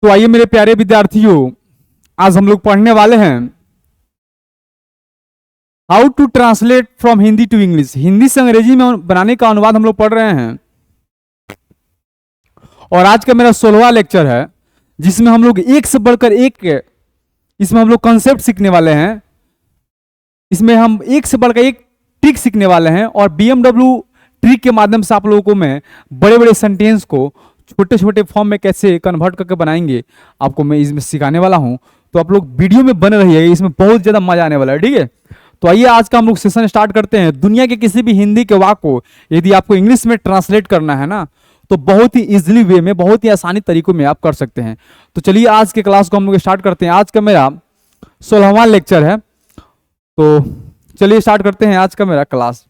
तो आइए मेरे प्यारे विद्यार्थियों, आज हम लोग पढ़ने वाले हैं how to translate from Hindi to English. Hindi से अंग्रेजी में बनाने का अनुवाद हम लोग पढ़ रहे हैं और आज का मेरा 16वां लेक्चर है, जिसमें हम लोग एक से बढ़कर एक इसमें हम लोग कॉन्सेप्ट सीखने वाले हैं। इसमें हम एक से बढ़कर एक ट्रिक सीखने वाले हैं और बीएमडब्ल्यू ट्रिक के माध्यम से आप लोगों को मैं बड़े बड़े सेंटेंस को छोटे छोटे फॉर्म में कैसे कन्वर्ट करके बनाएंगे आपको मैं इसमें सिखाने वाला हूं। तो आप लोग वीडियो में बने रहिएगा, इसमें बहुत ज्यादा मजा आने वाला है। ठीक है, तो आइए आज का हम लोग सेशन स्टार्ट करते हैं। दुनिया के किसी भी हिंदी के वाक्य को यदि आपको इंग्लिश में ट्रांसलेट करना है ना, तो बहुत ही इजिली वे में, बहुत ही आसानी तरीकों में आप कर सकते हैं। तो चलिए आज के क्लास को हम लोग स्टार्ट करते हैं। आज का मेरा 16वां लेक्चर है, तो चलिए स्टार्ट करते हैं आज का मेरा क्लास।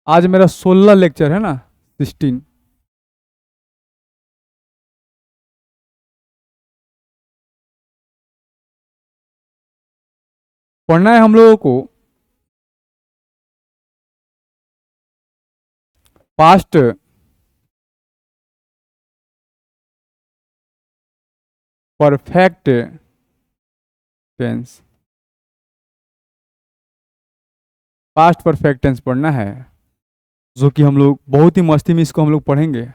आज मेरा 16 लेक्चर है ना, 16। पढ़ना है हम लोगों को past perfect tense. Past perfect tense पढ़ना है, जो कि हम लोग बहुत ही मस्ती में इसको हम लोग पढ़ेंगे।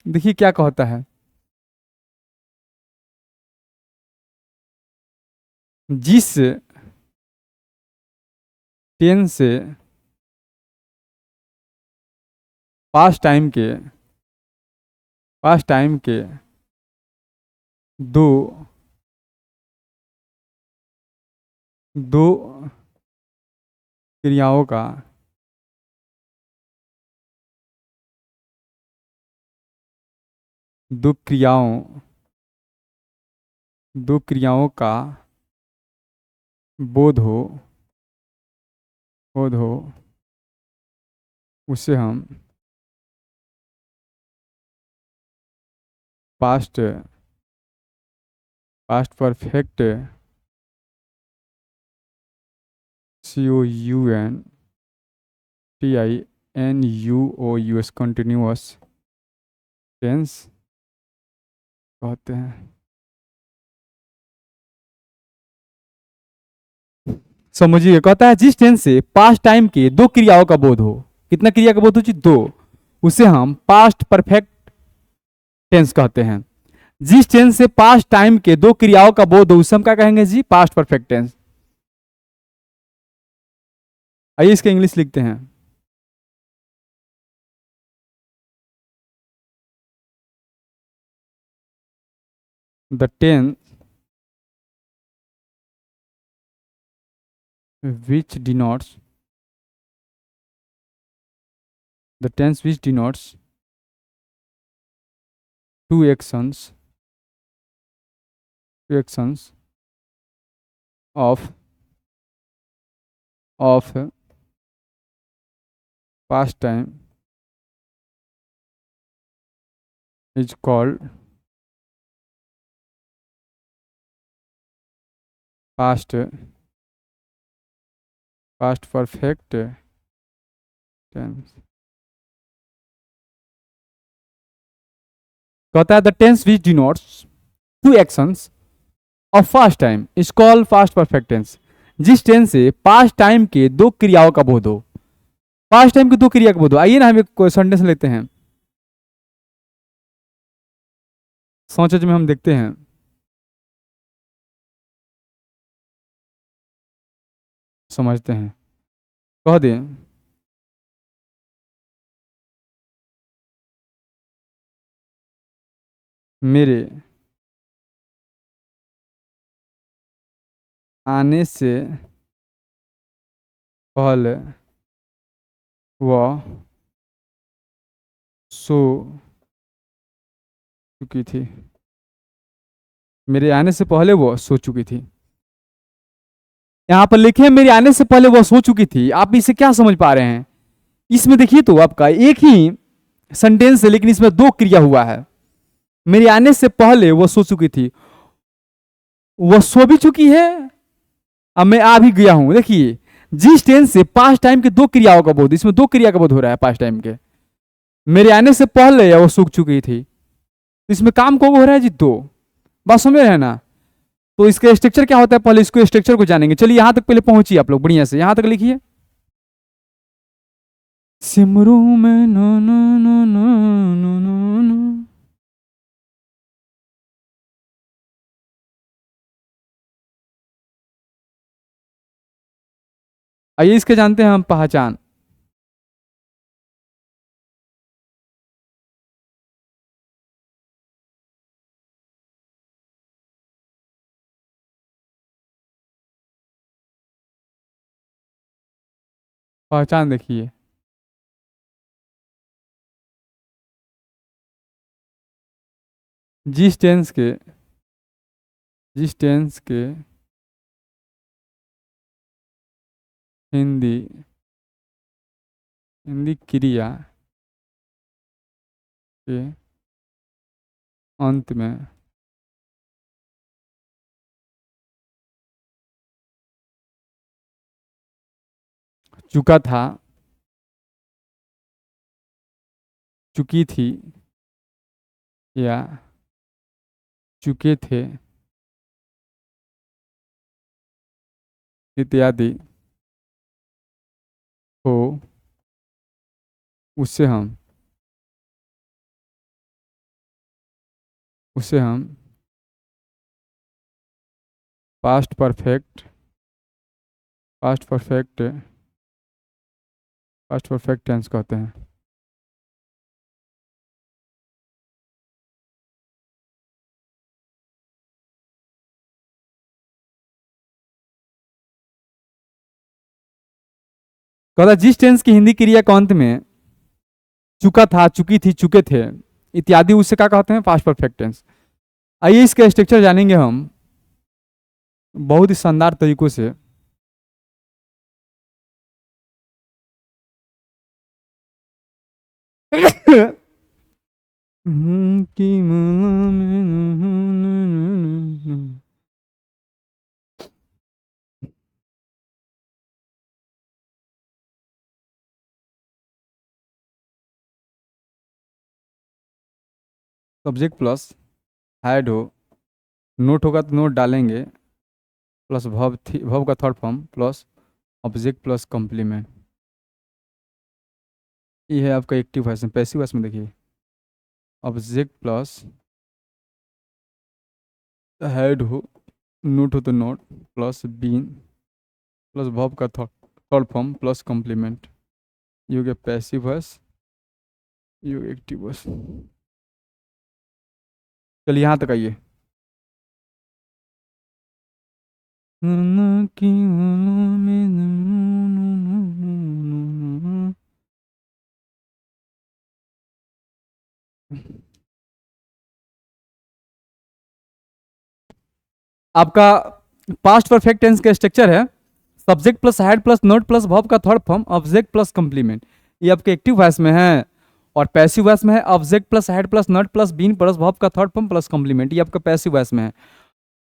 देखिए क्या कहता है, जिस टेंस से पास्ट टाइम के दो दो क्रियाओं का दो क्रियाओं का बोध हो उसे हम past perfect COUNTINUOUS continuous tense कहते हैं। समझिए, कहता है जिस टेंस से पास्ट टाइम के दो क्रियाओं का बोध हो। कितना क्रिया का बोध हो जी? दो। उसे हम पास्ट परफेक्ट टेंस कहते हैं। जिस टेंस से पास्ट टाइम के दो क्रियाओं का बोध हो उसे हम क्या कहेंगे जी? Past perfect tense. आइए इसका इंग्लिश लिखते हैं। The tense which denotes two actions of past time is called past perfect tense। कहता है the tense which denotes two actions of past time is called past perfect tense. जिस टेंस से past time के दो क्रियाओं का बोध हो, पास्ट टाइम की दो क्रिया का बोध हो। आइए ना हम एक सेंटेंस लेते हैं, सोच में हम देखते हैं। समझते हैं, कह दें मेरे आने से पहले वह सो चुकी थी। मेरे आने से पहले वह सो चुकी थी। यहां पर लिखे मेरे आने से पहले वह सो चुकी थी। आप इसे क्या समझ पा रहे हैं? इसमें देखिए तो आपका एक ही सेंटेंस है, लेकिन इसमें दो क्रिया हुआ है। मेरे आने से पहले वह सो चुकी थी, वह सो भी चुकी है अब मैं आ भी गया हूं, देखिए जिस टेंस से पास्ट टाइम के दो क्रियाओं का बोध, इसमें दो क्रिया का बोध हो रहा है पास्ट टाइम के, मेरे आने से पहले वो सूख चुकी थी, तो इसमें काम कौन हो रहा है जी, दो। बात समझ रहे हैं ना। तो इसका स्ट्रक्चर क्या होता है, पहले इसको स्ट्रक्चर को जानेंगे। चलिए यहां तक पहले पहुंचिए आप लोग बढ़िया से, यहां तक लिखिए। सिमरू में नो नो नो नो नो नो नो। आइए इसके जानते हैं हम पहचान। पहचान देखिए, जिस टेंस के, जिस टेंस के हिंदी हिंदी क्रिया के अंत में चुका था, चुकी थी, या चुके थे इत्यादि हो, उससे हम उसे हम past perfect past perfect past perfect tense कहते हैं। कहता जिस टेंस की हिंदी क्रिया के अंत में चुका था, चुकी थी, चुके थे इत्यादि, उससे क्या कहते हैं, पास्ट परफेक्ट टेंस। आइए इसका स्ट्रक्चर जानेंगे हम बहुत ही शानदार तरीकों से। सब्जेक्ट प्लस हैड हो, नोट होगा तो नोट डालेंगे, प्लस भव थी, भव का third form, plus object plus complement. ये है आपका एक्टिव वॉइस में। पैसिव वॉइस में देखिए, ऑब्जेक्ट प्लस हैड हो, नोट हो तो not, plus been, plus verb का थर्ड फॉर्म, प्लस कॉम्प्लीमेंट। ये हो गया पैसिव वॉइस, ये हो गया एक्टिव वॉइस। चलिए यहाँ तक आइए। आपका पास्ट परफेक्ट टेंस का स्ट्रक्चर है subject plus head plus not plus verb का third form, object plus complement. ये आपके एक्टिव वॉइस में है। और पैसिव वॉइस में है object plus head plus not plus been plus verb का थर्ड फॉर्म प्लस कॉम्प्लीमेंट। ये आपका पैसिव वॉइस में है।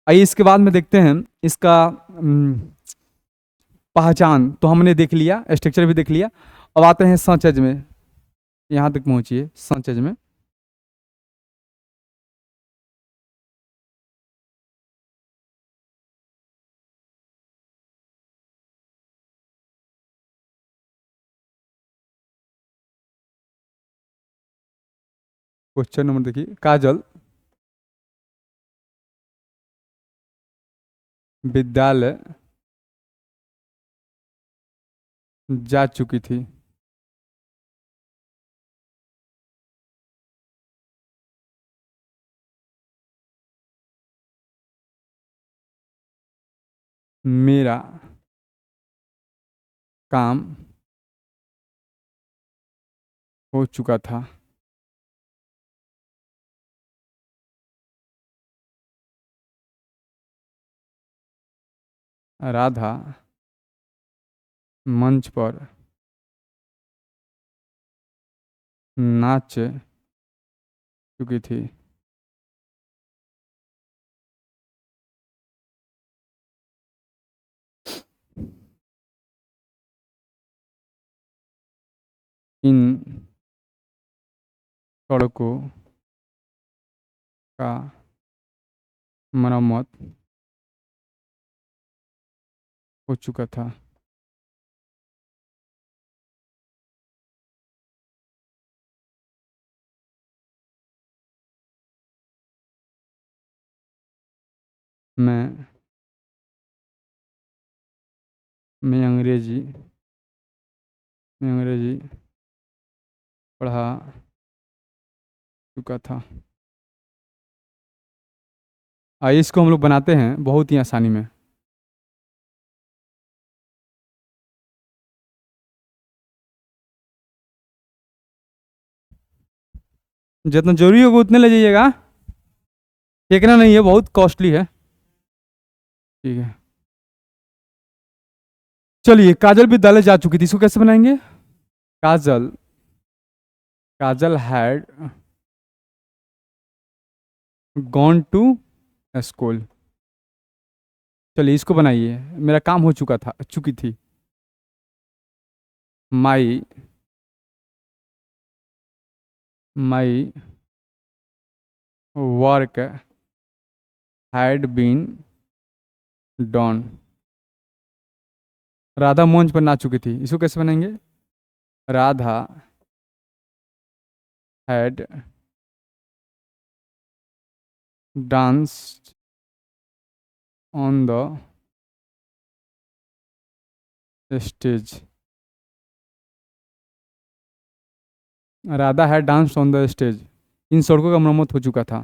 आइए इसके बाद में देखते हैं इसका पहचान। तो हमने देख लिया, स्ट्रक्चर भी देख लिया। अब आते हैं संचज में। यहाँ तक पहुंचिए संचज में। क्वेश्चन नंबर देखिए, काजल विद्यालय जा चुकी थी। मेरा काम हो चुका था। राधा मंच पर नाच चुकी थी। इन सड़कों का मरम्मत हो चुका था। मैं मैं अंग्रेजी मैं अंग्रेजी पढ़ा चुका था। आइए इसको हम लोग बनाते हैं बहुत ही आसानी में। जितना जरूरी होगा उतने ले जाइएगा, फेंकना नहीं है, बहुत कॉस्टली है। ठीक है, चलिए काजल विद्यालय जा चुकी थी, इसको कैसे बनाएंगे? Kajal Kajal had gone to school. चलिए इसको बनाइए, मेरा काम हो चुका था, चुकी थी। My my work had been done. Radha मंच पर नाच चुकी थी, इसको कैसे बनाएंगे? Radha had danced on the stage. Radha had danced on the stage, इन सड़कों का मरम्मत हो चुका था।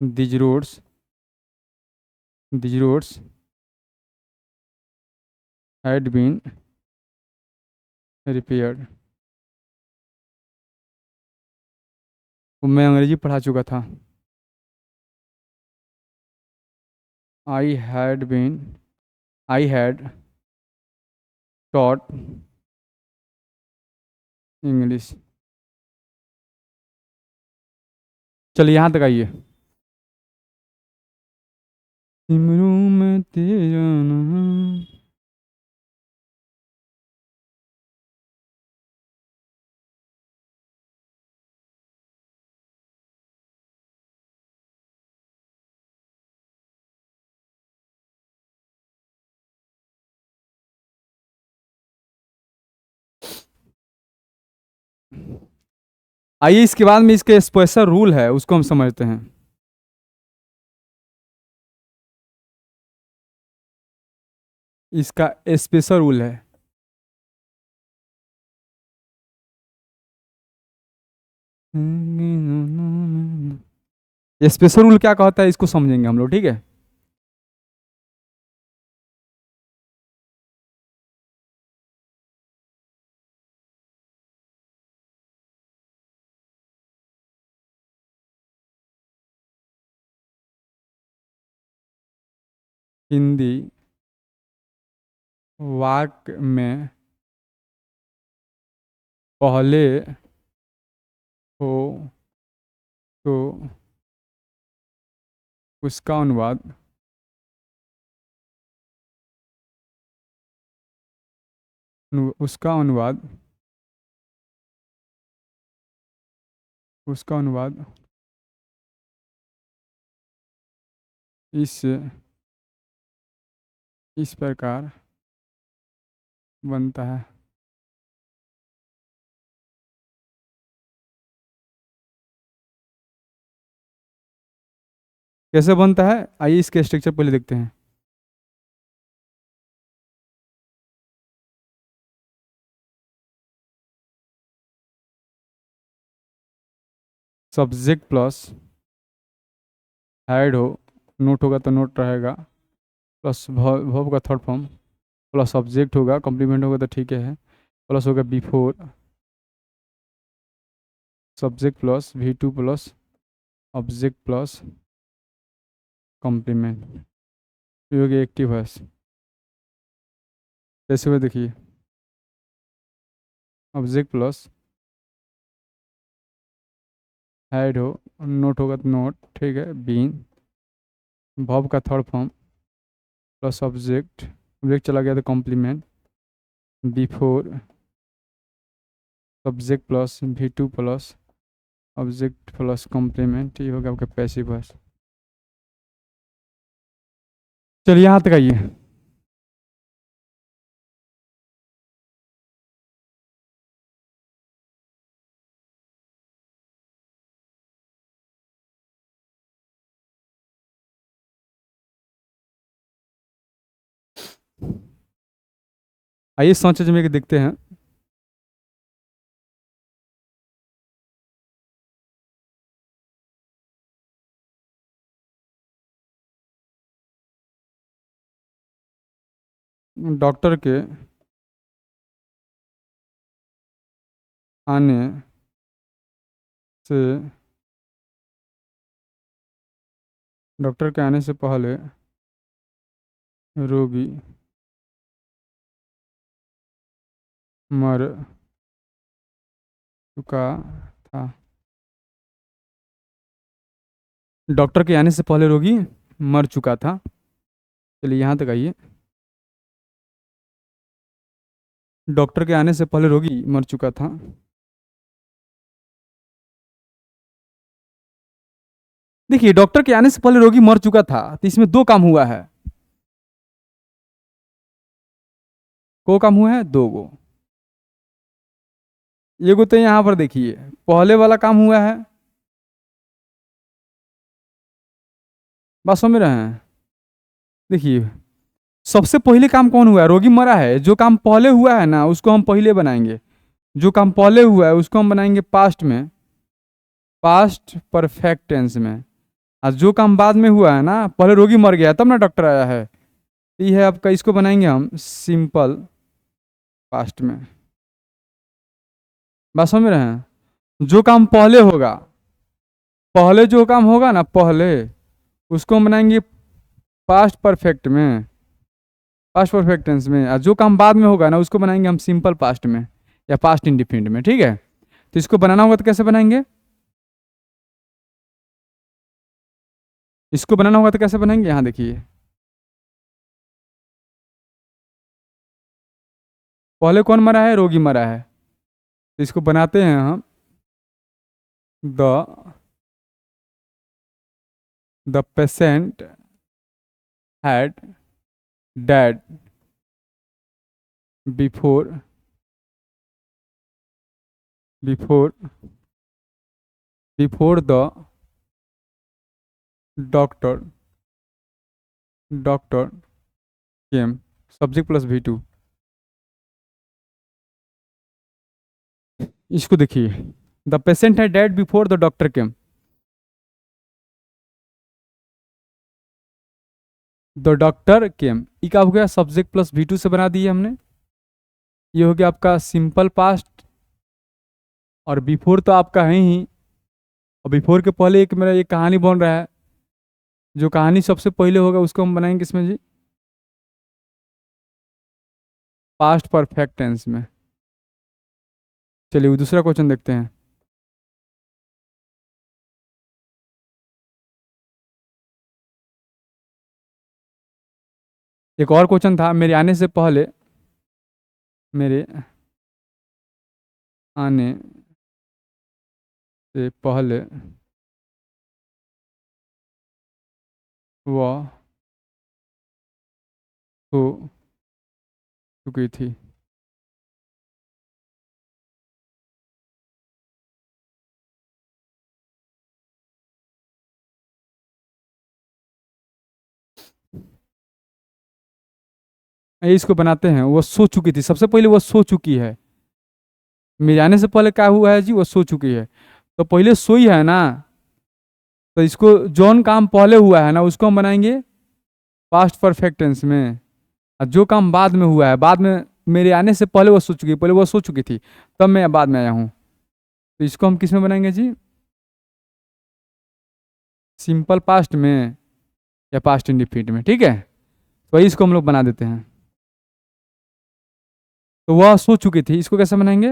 These roads had been repaired. मैं अंग्रेजी पढ़ा चुका था। I had been I had taught English. चलिए यहाँ तक आइए। सिमरू में तेरा नाम। आइए इसके बाद में इसके स्पेशल रूल है, उसको हम समझते हैं। इसका स्पेशल रूल है। स्पेशल रूल क्या कहता है इसको समझेंगे हम लोग, ठीक है। हिंदी वाक्य में पहले हो तो उसका अनुवाद उसका अनुवाद उसका अनुवाद इस प्रकार बनता है। कैसे बनता है, आइए इसके स्ट्रक्चर पहले देखते हैं। सब्जेक्ट प्लस हेड हो, नोट होगा तो नोट रहेगा, प्लस वर्ब का थर्ड फॉर्म, प्लस सब्जेक्ट होगा, कॉम्प्लीमेंट होगा तो ठीक है, प्लस होगा before, subject plus V2 plus object plus complement, ये हो गया एक्टिव वॉइस। कैसे हुआ देखिए, ऑब्जेक्ट प्लस हेड हो, नोट होगा तो नोट, ठीक है, बीन, वर्ब का third form plus object, object चला गया तो complement, before subject plus V2 plus object plus complement, ये होगा आपका पैसिव वॉइस। चलिए यहाँ तक आइए। आइए सोच में के देखते हैं। डॉक्टर के आने से डॉक्टर के आने से पहले रोगी मर चुका था। डॉक्टर के आने से पहले रोगी मर चुका था। चलिए यहाँ तक आइए। डॉक्टर के आने से पहले रोगी मर चुका था। देखिए डॉक्टर के आने से पहले रोगी मर चुका था, तो इसमें दो काम हुआ है। को काम हुआ है? दो गो। ये गो तो यहाँ पर देखिए पहले वाला काम हुआ है, बात समझ रहे हैं? देखिए सबसे पहले काम कौन हुआ है? रोगी मरा है। जो काम पहले हुआ है ना उसको हम पहले बनाएंगे। जो काम पहले हुआ है उसको हम बनाएंगे पास्ट में, पास्ट परफेक्ट टेंस में। और जो काम बाद में हुआ है ना, पहले रोगी मर गया तब ना डॉक्टर आया है, तो ये है आपका, इसको बनाएंगे हम सिंपल पास्ट में। बात समझ रहे हैं? जो काम पहले होगा, पहले जो काम होगा ना पहले, उसको हम बनाएंगे पास्ट परफेक्ट में, पास्ट परफेक्ट टेंस में। और जो काम बाद में होगा ना उसको बनाएंगे हम सिंपल पास्ट में या पास्ट इंडिफिनिट में। ठीक है, तो इसको बनाना होगा तो कैसे बनाएंगे? इसको बनाना होगा तो कैसे बनाएंगे? यहाँ देखिए पहले कौन मरा है? रोगी मरा है। तो इसको बनाते हैं हम the patient had died before before before the doctor came, subject plus V2। इसको देखिए, the patient had dead before the doctor came. The doctor came, ई का हो गया सब्जेक्ट प्लस V2 से बना दिए हमने। ये हो गया आपका सिंपल पास्ट। और बिफोर तो आपका है ही, और बिफोर के पहले एक मेरा ये कहानी बन रहा है। जो कहानी सबसे पहले होगा उसको हम बनाएंगे किसमें जी? पास्ट परफेक्ट टेंस में। चलिए दूसरा क्वेश्चन देखते हैं। एक और क्वेश्चन था, मेरे आने से पहले, मेरे आने से पहले वह सो चुकी थी। इसको बनाते हैं, वो सो चुकी थी। सबसे पहले वो सो चुकी है। मेरे आने से पहले क्या हुआ है जी? वो सो चुकी है। तो पहले सोई है ना, तो इसको जौन काम पहले हुआ है ना उसको हम बनाएंगे पास्ट परफेक्ट टेंस में। और जो काम बाद में हुआ है, बाद में, मेरे आने से पहले वो सो चुकी, पहले वो सो चुकी थी तब मैं बाद में आया हूँ, तो इसको हम किस में बनाएंगे जी? सिंपल पास्ट में या पास्ट इंडिफिनिट में। ठीक है, तो इसको हम लोग बना देते हैं। तो वह सो चुकी थी, इसको कैसे बनाएंगे?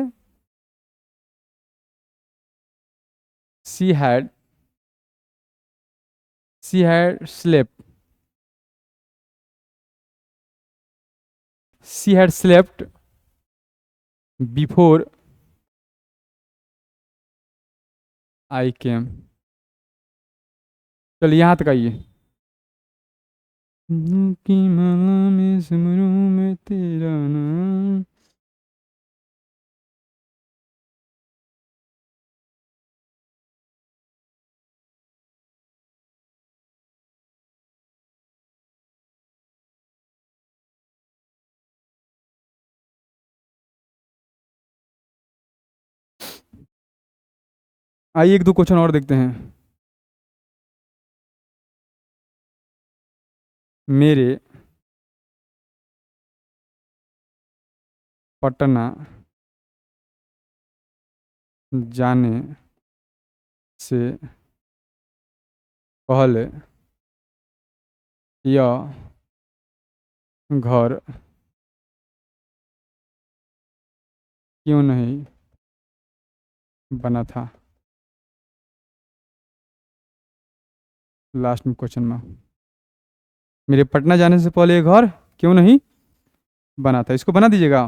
She had slept, she had slept before I came. चलिए यहाँ तक आइए। की माला में सिमरू में तेरा नाम। आइए एक दो क्वेश्चन और देखते हैं। मेरे पटना जाने से पहले यह घर क्यों नहीं बना था? लास्ट में क्वेश्चन में, मेरे पटना जाने से पहले ये घर क्यों नहीं बना था, इसको बना दीजिएगा।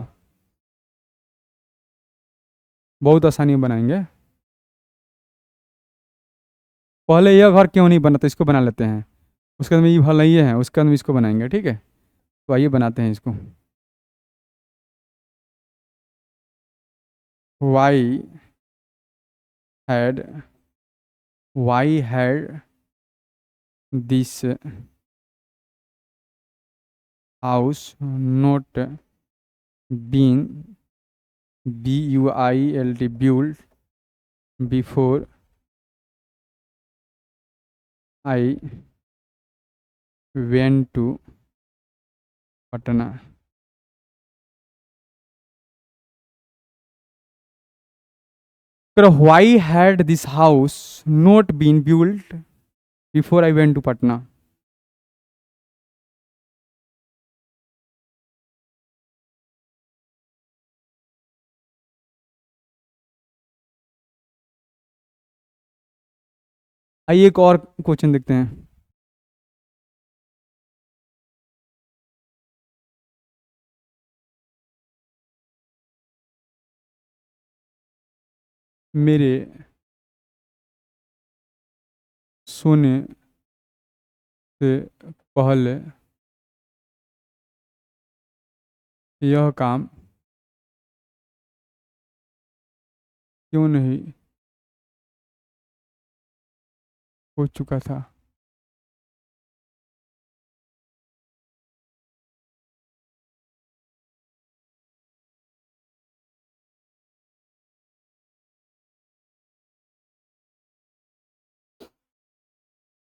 बहुत आसानी में बनाएंगे। पहले यह घर क्यों नहीं बना था, इसको बना लेते हैं। उसके बाद में ये भला ये है, उसके बाद में इसको बनाएंगे, ठीक है। तो आइए बनाते हैं इसको। Why had why had this house not been BUILD built before I went to Patna? Why had this house not been built before I went to Patna? आइए एक और क्वेश्चन देखते हैं। मेरे सोने से पहले यह काम क्यों नहीं हो चुका था?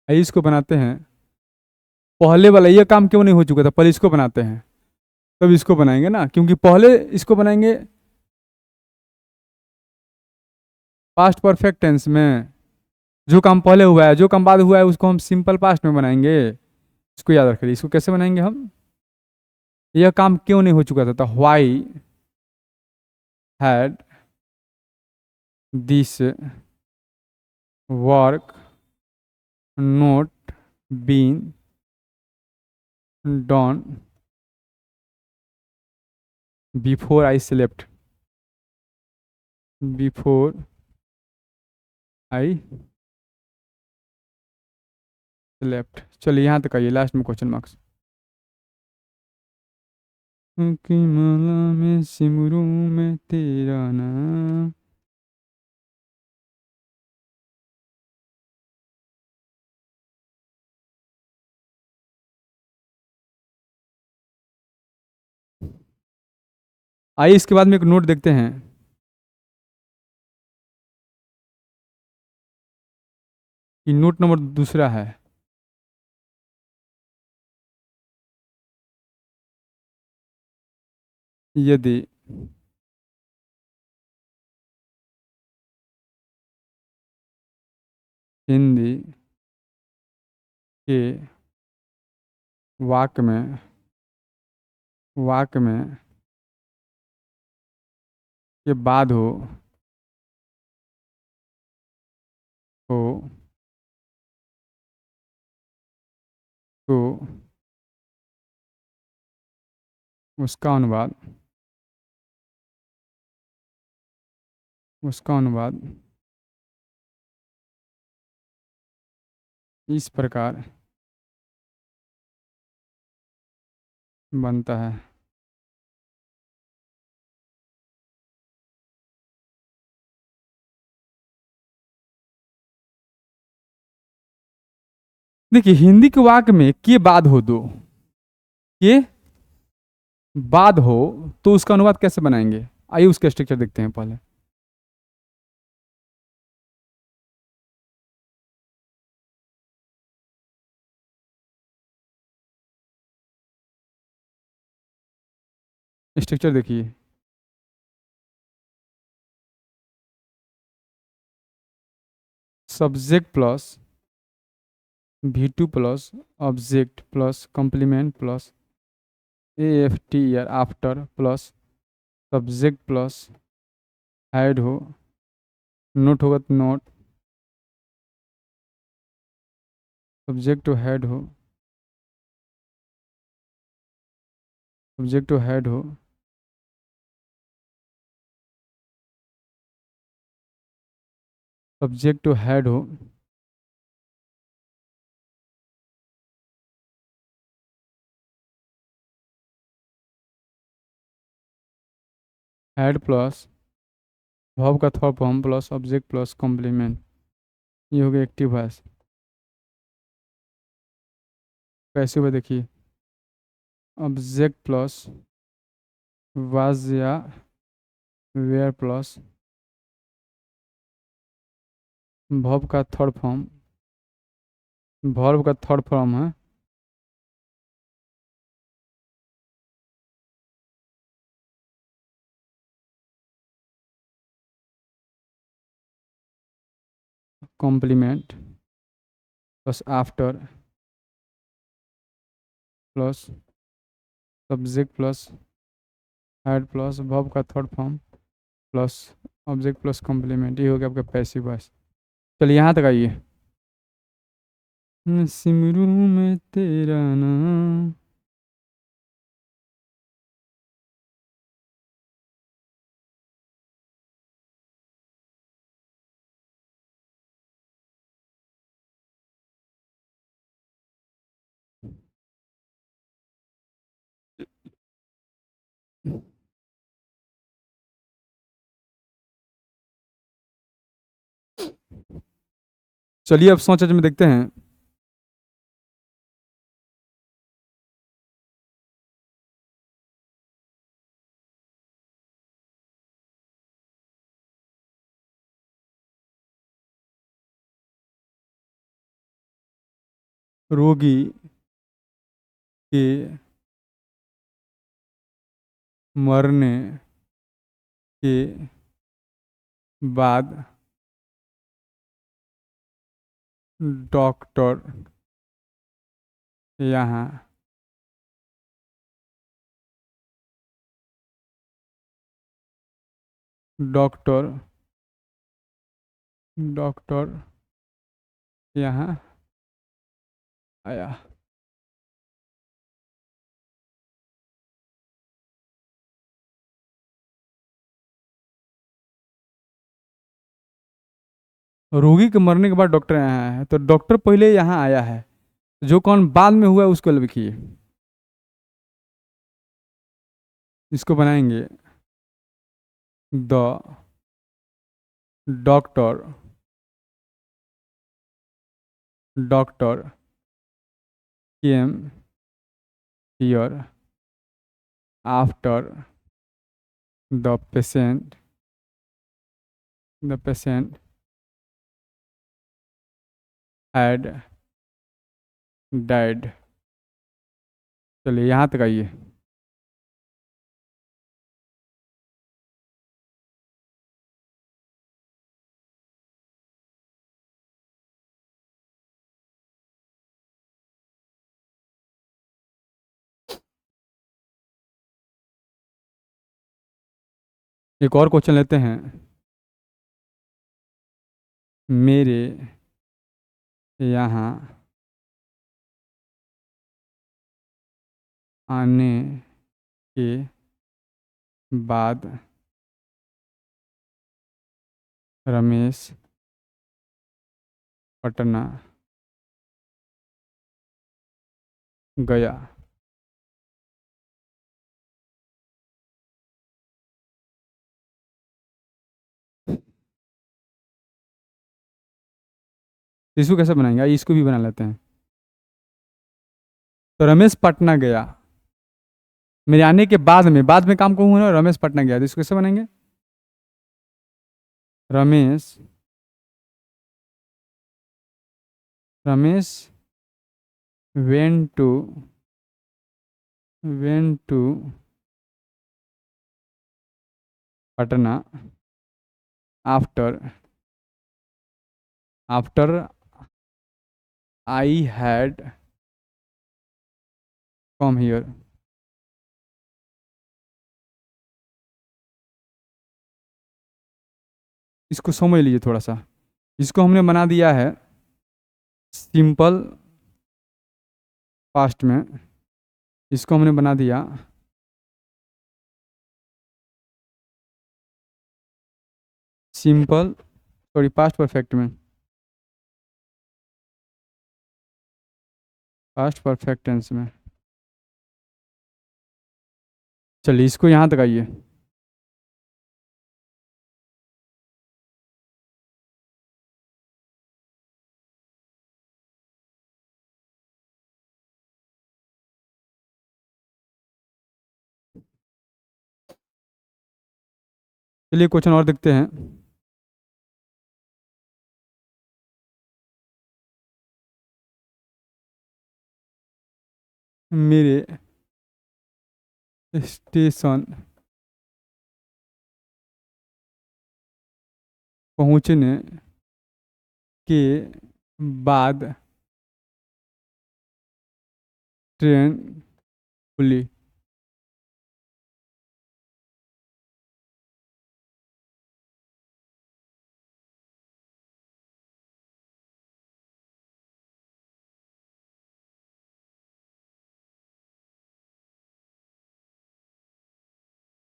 आइए इसको बनाते हैं। पहले वाला यह काम क्यों नहीं हो चुका था, पहले इसको बनाते हैं, तब इसको बनाएंगे ना, क्योंकि पहले इसको बनाएंगे पास्ट परफेक्ट टेंस में। जो काम पहले हुआ है, जो काम बाद हुआ है, उसको हम सिंपल पास्ट में बनाएंगे। इसको याद रखिए। इसको कैसे बनाएंगे हम? यह काम क्यों नहीं हो चुका था, तो why had this work not been done before I slept. Before I slept. चलिए यहाँ तक आइए, लास्ट में क्वेश्चन मार्क्स। की माला में सिमरू में तेरा नाम। आइए इसके बाद में एक नोट देखते हैं। ये नोट नंबर दूसरा है। यदि हिंदी के वाक्य में के बाद हो तो उसका अनुवाद उसका अनुवाद इस प्रकार बनता है। देखिए हिंदी के वाक्य में के बाद हो दो, के बाद हो तो उसका अनुवाद कैसे बनाएंगे? आइए उसका स्ट्रक्चर देखते हैं पहले। स्ट्रक्चर देखिए, subject plus V2 plus object plus complement plus AFT या after plus subject plus had हो, नोट होगा तो नोट, सब्जेक्ट टू हेड हो, सब्जेक्ट टू हेड हो, सब्जेक्ट टू हेड हो, हेड प्लस वर्ब का third form plus object plus complement, ये हो गया एक्टिव वॉइस। कैसे हुआ देखिए, ऑब्जेक्ट प्लस वाज या वेयर प्लस वर्ब का थर्ड फॉर्म, वर्ब का थर्ड फॉर्म है complement plus after plus subject plus head plus verb का third form plus object plus complement, ये हो गया आपका पैसिव वॉइस। चलिए यहाँ तक आइए। सिमरू में तेरा नाम। चलिए अब सोच में देखते हैं। रोगी के मरने के बाद डॉक्टर यहाँ डॉक्टर डॉक्टर यहाँ आया। रोगी के मरने के बाद डॉक्टर यहाँ आया है, तो डॉक्टर पहले यहाँ आया है, जो कौन बाद में हुआ है उसको लिखिए। इसको बनाएंगे the doctor doctor came here after the patient had died. चलिए यहाँ तक आइए। एक और क्वेश्चन लेते हैं। मेरे यहाँ आने के बाद रमेश पटना गया। इसको कैसे बनाएंगे, इसको भी बना लेते हैं। तो रमेश पटना गया, मेरे आने के बाद में काम को हुआ ना, रमेश पटना गया, तो इसको कैसे बनाएंगे? Ramesh Ramesh went to Patna after I had come here. इसको समझ लीजिए थोड़ा सा। इसको हमने बना दिया है सिंपल पास्ट में, इसको हमने बना दिया सिंपल सॉरी पास्ट परफेक्ट में, पास्ट परफेक्ट टेंस में। चलिए इसको यहाँ तक आइए। चलिए क्वेश्चन और देखते हैं। मेरे स्टेशन पहुंचने के बाद ट्रेन खुली।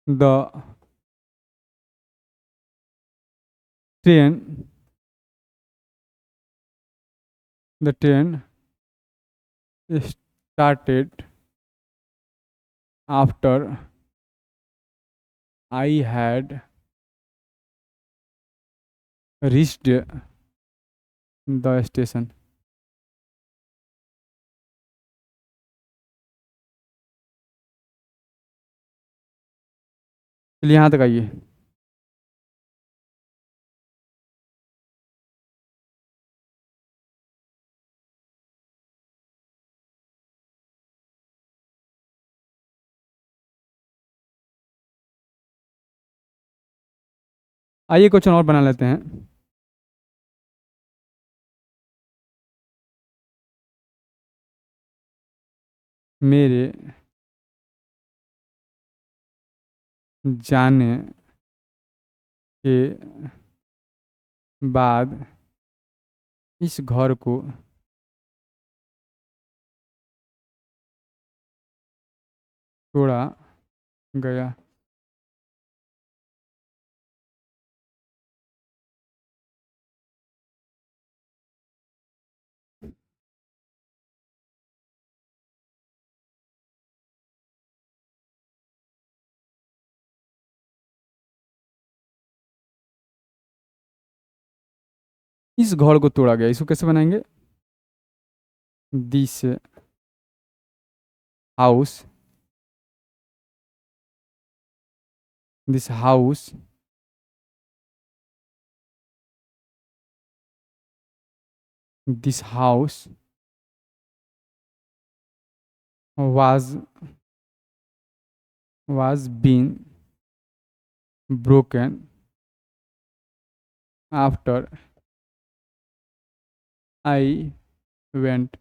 The train the train started after I had reached the station. चलिए यहाँ तक आइए। आइए क्वेश्चन और बना लेते हैं। मेरे जाने के बाद इस घर को तोड़ा गया। इस घर को तोड़ा गया, इसको कैसे बनाएंगे? This house this house this house was been broken after I went।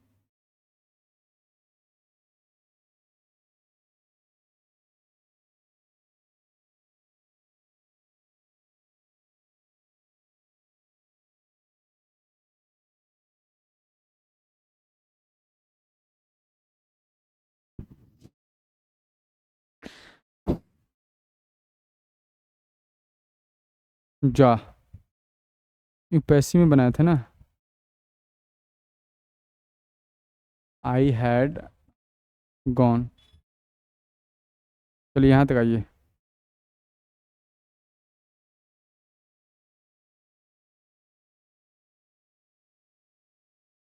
जा यूपीएससी में बनाया था ना, आई हैड गॉन। चलिए यहाँ तक आइए।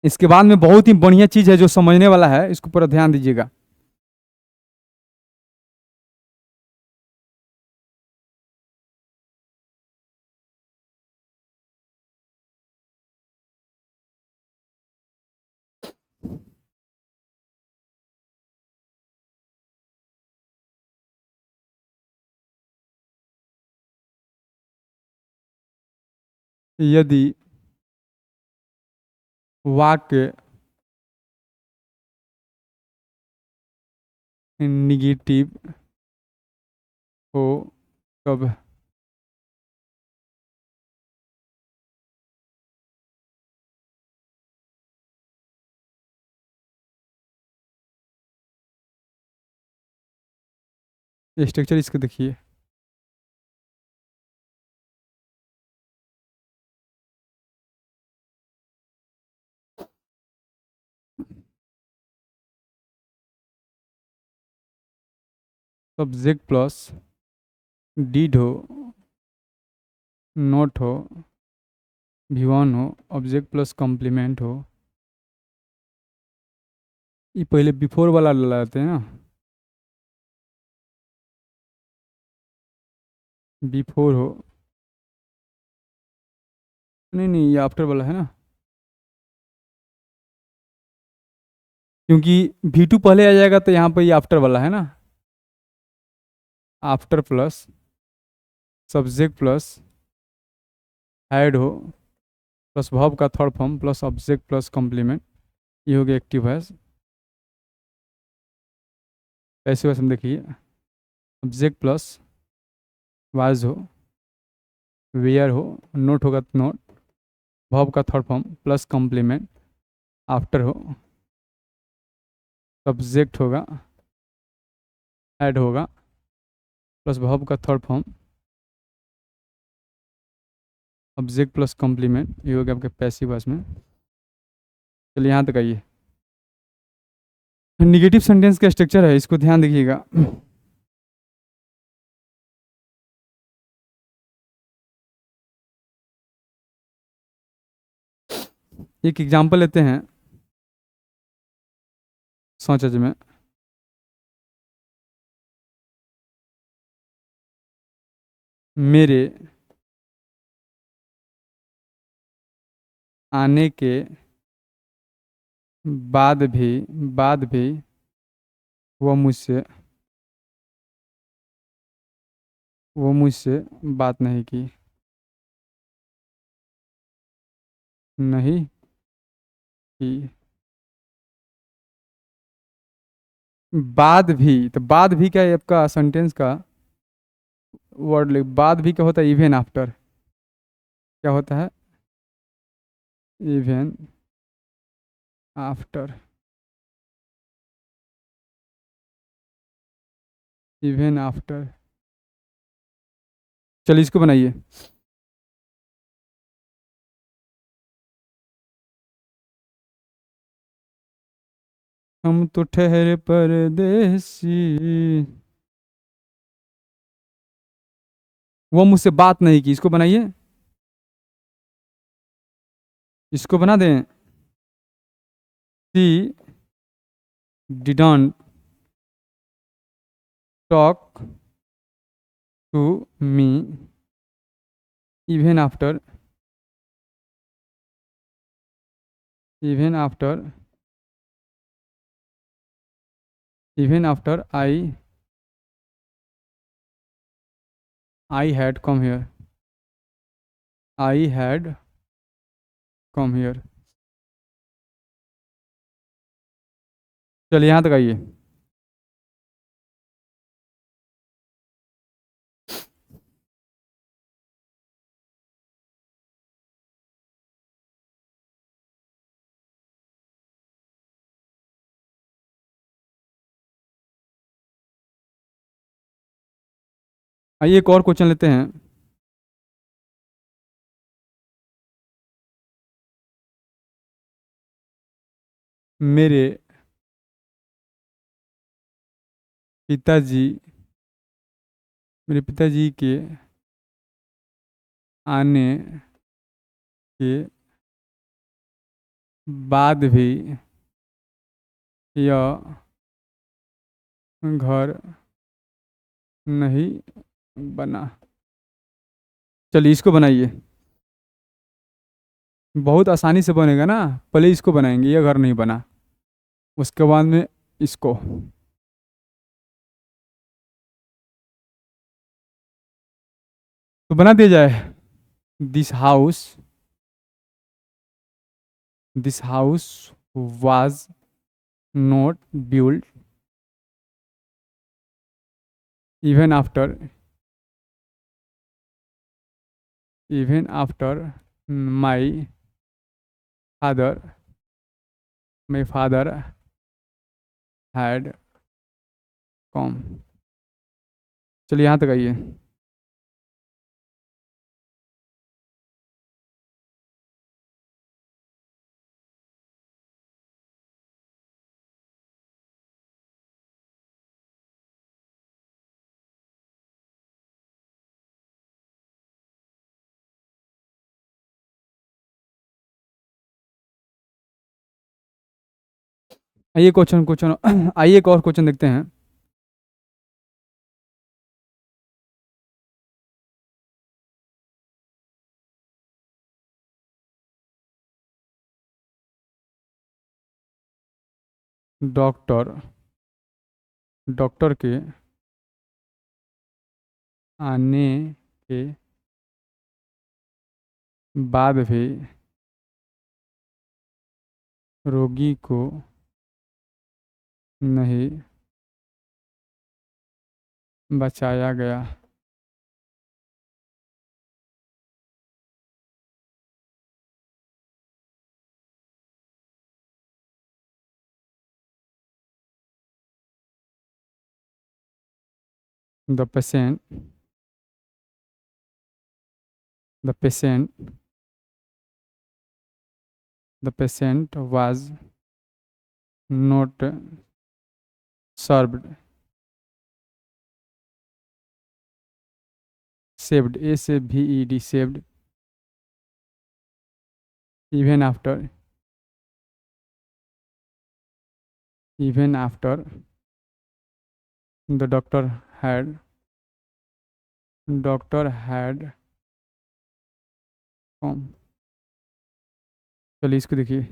इसके बाद में बहुत ही बढ़िया चीज है जो समझने वाला है, इसको पूरा ध्यान दीजिएगा। यदि वाक्य निगेटिव हो तब स्ट्रक्चर इसको देखिए। सब्जेक्ट प्लस डीड हो, नोट हो, भिवान हो, ऑब्जेक्ट प्लस कॉम्प्लीमेंट हो। ये पहले बिफोर वाला लगाते हैं ना, बिफोर हो, नहीं नहीं, ये आफ्टर वाला है ना, क्योंकि V2 पहले आ जाएगा तो यहाँ पर ये आफ्टर वाला है ना। After plus subject plus had हो प्लस वर्ब का third form plus object plus complement, ये हो गया एक्टिव वॉइस। ऐसे वैसे में देखिए, ऑब्जेक्ट प्लस वाज हो, वेयर हो, नोट होगा तो नोट, वर्ब का third form plus complement, after हो, सब्जेक्ट होगा, ऐड होगा प्लस वर्ब का third form, object plus complement, ये हो गया आपके पैसिव वॉइस में। चलिए यहाँ तक आइए। निगेटिव सेंटेंस का स्ट्रक्चर है, इसको ध्यान देखिएगा। एक एग्जांपल लेते हैं सोच में। मेरे आने के बाद भी वो मुझसे बात नहीं की। बाद भी, तो बाद भी क्या है आपका सेंटेंस का वर्ड, बाद भी क्या होता है, इवन आफ्टर। क्या होता है, इवन आफ्टर, इवन आफ्टर। चलिए इसको बनाइए। हम तो ठहरे परदेसी, वो मुझसे बात नहीं की, इसको बनाइए। इसको बना दें, she didn't talk to me even after, even after, even after I had come here, I had come here. चलिए यहाँ तक आइए। आइए एक और क्वेश्चन लेते हैं। मेरे पिताजी मेरे पिताजी के आने के बाद भी यह घर नहीं बना। चलिए इसको बनाइए। बहुत आसानी से बनेगा ना। पहले इसको बनाएंगे, ये घर नहीं बना। उसके बाद में इसको। तो बना दिया जाए। This house this house was not built even after my father my father had come। चलिए यहाँ तक आइए। आइए क्वेश्चन क्वेश्चन आइए एक और क्वेश्चन देखते हैं। डॉक्टर डॉक्टर के आने के बाद भी रोगी को नहीं बचाया गया। The patient the patient the patient was not served saved saved saved even after the doctor had come। चलिए इसको देखिए।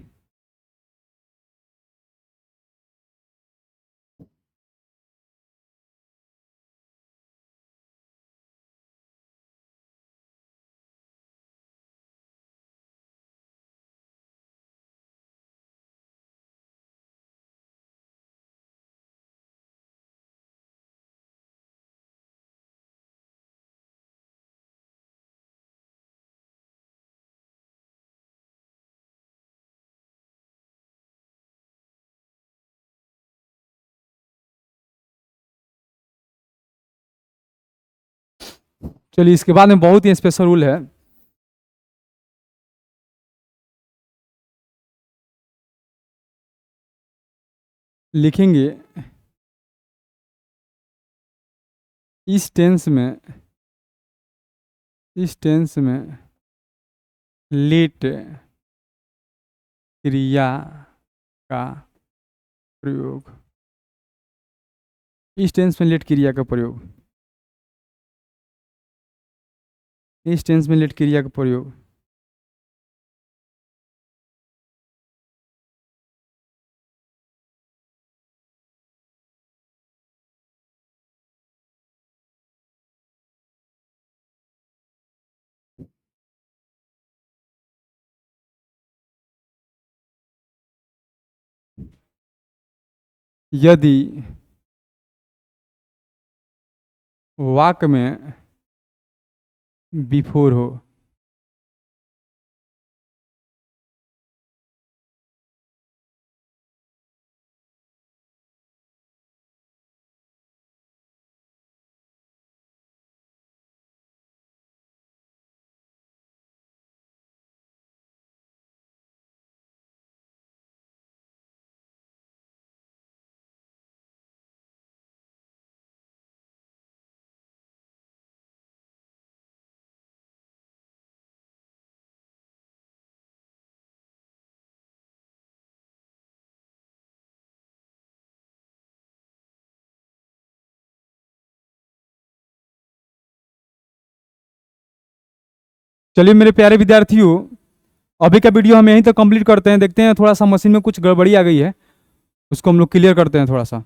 चलिए इसके बाद में बहुत ही स्पेशल रूल है। लिखेंगे इस टेंस में लेट क्रिया का प्रयोग। इस टेंस में लेट क्रिया का प्रयोग। इस टेंस में लेट क्रिया का प्रयोग। यदि वाक्य में बिफोर हो चलिए मेरे प्यारे विद्यार्थियों, अभी का वीडियो हम यहीं तक कंप्लीट करते हैं। देखते हैं थोड़ा सा मशीन में कुछ गड़बड़ी आ गई है, उसको हम लोग क्लियर करते हैं थोड़ा सा।